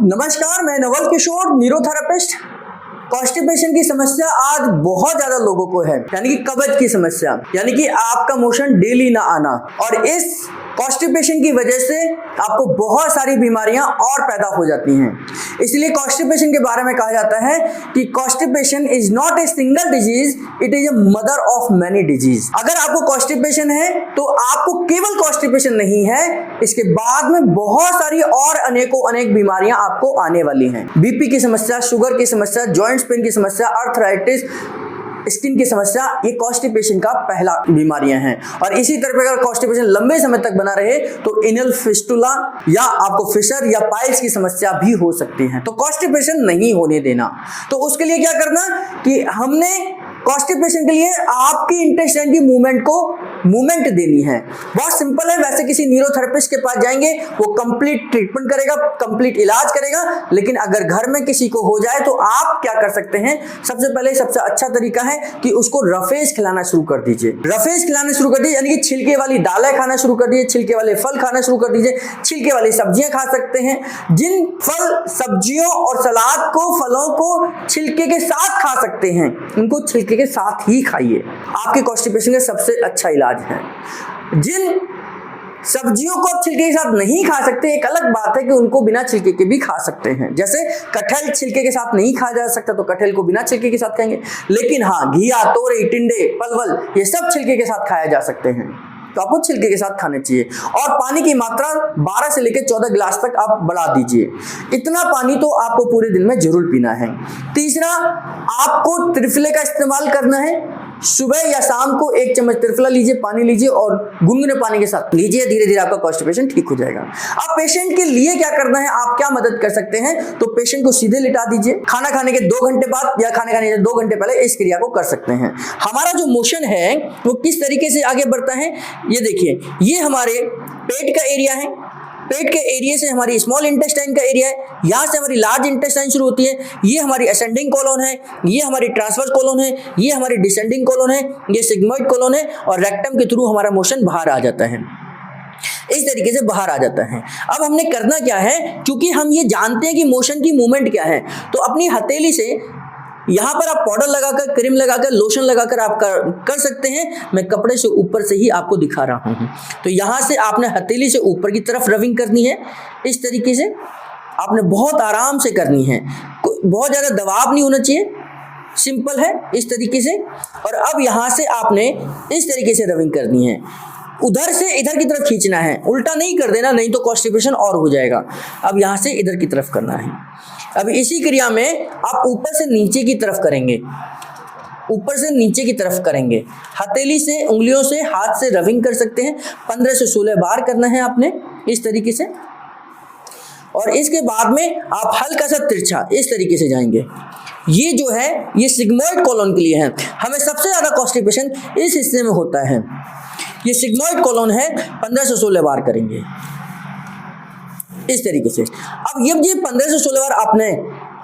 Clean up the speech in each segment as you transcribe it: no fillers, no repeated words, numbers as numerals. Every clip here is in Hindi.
नमस्कार, मैं नवल किशोर, न्यूरोथेरेपिस्ट। कॉन्स्टिपेशन की समस्या आज बहुत ज्यादा लोगों को है, यानी कि कब्ज की समस्या, यानी कि आपका मोशन डेली ना आना। और इस कॉन्स्टिपेशन की वजह से आपको बहुत सारी बीमारियां और पैदा हो जाती हैं। इसलिए कॉन्स्टिपेशन के बारे में कहा जाता है कि constipation is not a single disease, it is a mother of many disease. अगर आपको कॉन्स्टिपेशन है तो आपको केवल कॉन्स्टिपेशन नहीं है, इसके बाद में बहुत सारी और अनेक बीमारियां आपको आने वाली हैं। बीपी की समस्या, शुगर की समस्या, जॉइंट्स पेन की समस्या, आर्थराइटिस, स्किन की समस्या, ये कॉन्स्टिपेशन का पहला बीमारियां हैं। और इसी तरह अगर कॉन्स्टिपेशन लंबे समय तक बना रहे तो एनल फिस्टुला या आपको फिशर या पाइल्स की समस्या भी हो सकती है। तो कॉन्स्टिपेशन नहीं होने देना। तो उसके लिए क्या करना कि हमने कॉन्स्टिपेशन के लिए आपकी इंटेस्टाइन की मूवमेंट देनी है। बहुत सिंपल है। वैसे किसी न्यूरोथेरेपिस्ट के पास जाएंगे, वो कंप्लीट ट्रीटमेंट करेगा, कंप्लीट इलाज करेगा। लेकिन अगर घर में किसी को हो जाए तो आप क्या कर सकते हैं? सबसे पहले सबसे अच्छा तरीका है कि उसको रफेज खिलाना शुरू कर दीजिए। रफेज खिलाना शुरू कर दीजिए, यानी कि छिलके वाली दालें खाना शुरू कर दीजिए, छिलके वाले फल खाना शुरू कर दीजिए, छिलके वाली सब्जियां खा सकते हैं। जिन फल, सब्जियों और सलाद को, फलों को छिलके के साथ खा सकते हैं, उनको छिलके के साथ ही खाइए। आपके कॉन्स्टिपेशन का सबसे अच्छा इलाज है। जिन सब्जियों को आप छिलके के साथ नहीं खा सकते, एक अलग बात है कि उनको बिना छिलके के भी खा सकते हैं। जैसे कटहल छिलके के साथ नहीं खाया जा सकता, तो कटहल को बिना छिलके के साथ खाएंगे। लेकिन हाँ, घिया, तोरई, टिंडे, परवल, ये सब छिलके के साथ खाया जा सकते हैं, तो आपको छिलके के साथ खाने चाहिए। और पानी की मात्रा 12 से लेकर 14 गिलास तक आप बढ़ा दीजिए। इतना पानी तो आपको पूरे दिन में जरूर पीना है। तीसरा, आपको त्रिफले का इस्तेमाल करना है। सुबह या शाम को 1 चम्मच त्रिफला लीजिए, पानी लीजिए और गुनगुने पानी के साथ लीजिए। धीरे धीरे आपका कॉन्स्टिपेशन ठीक हो जाएगा। अब पेशेंट के लिए क्या करना है, आप क्या मदद कर सकते हैं? तो पेशेंट को सीधे लिटा दीजिए। खाना खाने के 2 घंटे बाद या खाने खाने के 2 घंटे पहले इस क्रिया को कर सकते हैं। हमारा जो मोशन है वो किस तरीके से आगे बढ़ता है, ये देखिए। ये हमारे पेट का एरिया है। पेट के एरिया से हमारी स्मॉल इंटेस्टाइन का एरिया है। यहाँ से हमारी लार्ज इंटेस्टाइन शुरू होती है। ये हमारी असेंडिंग कोलोन है, ये हमारी ट्रांसवर्स कोलोन है, ये हमारी डिसेंडिंग कोलोन है, ये सिग्मोइड कोलोन है। और रेक्टम के थ्रू हमारा मोशन बाहर आ जाता है। इस तरीके से बाहर आ जाता है। अब हमने करना क्या है, क्योंकि हम ये जानते हैं कि मोशन की मूवमेंट क्या है, तो अपनी हथेली से यहाँ पर आप पाउडर लगाकर, क्रीम लगाकर, लोशन लगाकर आप कर सकते हैं। मैं कपड़े से ऊपर से ही आपको दिखा रहा हूँ। तो यहाँ से आपने हथेली से ऊपर की तरफ रबिंग करनी है। इस तरीके से आपने बहुत आराम से करनी है, बहुत ज़्यादा दबाव नहीं होना चाहिए, सिंपल है इस तरीके से। और अब यहाँ से आपने इस तरीके से रबिंग करनी है। उधर से इधर की तरफ खींचना है, उल्टा नहीं कर देना, नहीं तो कॉन्स्टिपेशन और हो जाएगा। अब यहाँ से इधर की तरफ करना है। अब इसी क्रिया में आप ऊपर से नीचे की तरफ करेंगे, ऊपर से नीचे की तरफ करेंगे। हथेली से, उंगलियों से, हाथ से रबिंग कर सकते हैं। 15 से 16 बार करना है आपने इस तरीके से। और इसके बाद में आप हल्का सा तिरछा इस तरीके से जाएंगे। ये जो है ये सिग्मोइड कोलोन के लिए है। हमें सबसे ज्यादा कॉन्स्टिपेशन इस हिस्से में होता है। ये सिग्मोइड कोलोन है। 15 से 16 बार करेंगे इस तरीके से। अब ये 15 से 16 बार आपने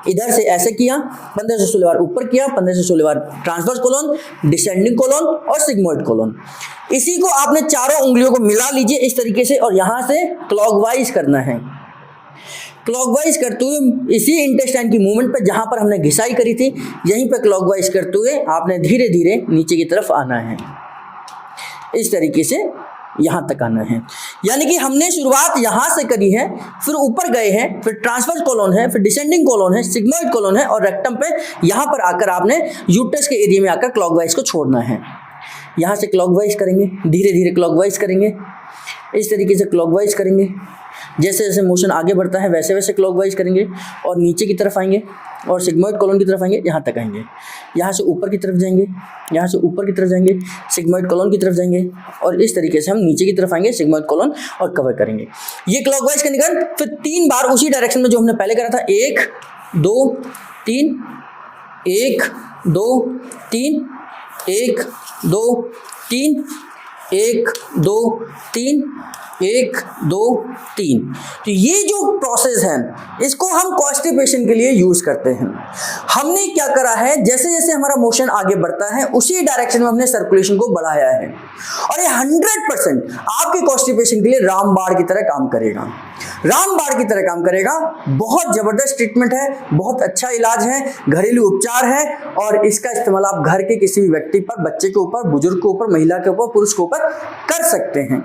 इधर से ऐसे किया, 15 से 16 बार ऊपर किया, 15 से 16 बार ट्रांसवर्स कोलोन, डिसेंडिंग कोलोन और सिग्मोइड कोलोन। इसी को आपने चारों उंगलियों को मिला लीजिए इस तरीके से, और यहां से क्लॉकवाइज करना है। क्लॉकवाइज करते हुए इसी इंटेस्टाइन की मूवमेंट पर जहां पर हमने घिसाई करी थी, यहीं पर क्लॉकवाइज करते हुए आपने धीरे धीरे नीचे की तरफ आना है। इस तरीके से यहां तक आना है। यानी कि हमने शुरुआत यहां से करी है, फिर ऊपर गए हैं, फिर ट्रांसवर्स कोलोन है, फिर डिसेंडिंग कोलोन है, सिग्मोइड कोलोन है, और रेक्टम पे यहां पर आकर आपने यूट्रस के एरिया में आकर क्लॉकवाइज को छोड़ना है। यहां से क्लॉकवाइज करेंगे, धीरे धीरे क्लॉकवाइज करेंगे, इस तरीके से क्लॉकवाइज करेंगे। जैसे जैसे मोशन आगे बढ़ता है वैसे वैसे क्लॉकवाइज करेंगे, और नीचे की तरफ आएंगे और सिग्मोइड कोलोन की तरफ आएंगे, यहाँ तक आएंगे। यहाँ से ऊपर की तरफ जाएंगे, यहाँ से ऊपर की तरफ जाएंगे, सिग्मोइड कोलोन की तरफ जाएंगे, और इस तरीके से हम नीचे की तरफ आएंगे, सिग्मोइड कोलोन और कवर करेंगे। ये क्लॉकवाइज करने के बाद फिर 3 बार उसी डायरेक्शन में जो हमने पहले करा था। 1 2 3, 1 2 3, 1 2 3, 1 2 3, 1 2 3। तो ये जो प्रोसेस है इसको हम कॉन्स्टिपेशन के लिए यूज करते हैं। हमने क्या करा है, जैसे जैसे हमारा मोशन आगे बढ़ता है उसी डायरेक्शन में हमने सर्कुलेशन को बढ़ाया है और ये 100% आपके कॉन्स्टिपेशन के लिए रामबाण की तरह काम करेगा। रामबाण की तरह काम करेगा। बहुत जबरदस्त ट्रीटमेंट है, बहुत अच्छा इलाज है, घरेलू उपचार है और इसका इस्तेमाल आप घर के किसी भी व्यक्ति पर, बच्चे के ऊपर, बुजुर्ग के ऊपर, महिला के ऊपर, पुरुष के ऊपर कर सकते हैं।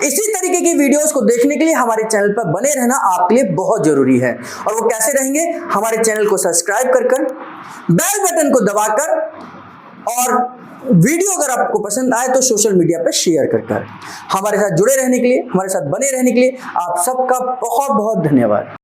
इसी तरीके की वीडियोस को देखने के लिए हमारे चैनल पर बने रहना आपके लिए बहुत जरूरी है। और वो कैसे रहेंगे, हमारे चैनल को सब्सक्राइब कर बेल बटन को दबाकर और वीडियो अगर आपको पसंद आए तो सोशल मीडिया पर शेयर कर हमारे साथ जुड़े रहने के लिए, हमारे साथ बने रहने के लिए आप सबका बहुत बहुत धन्यवाद।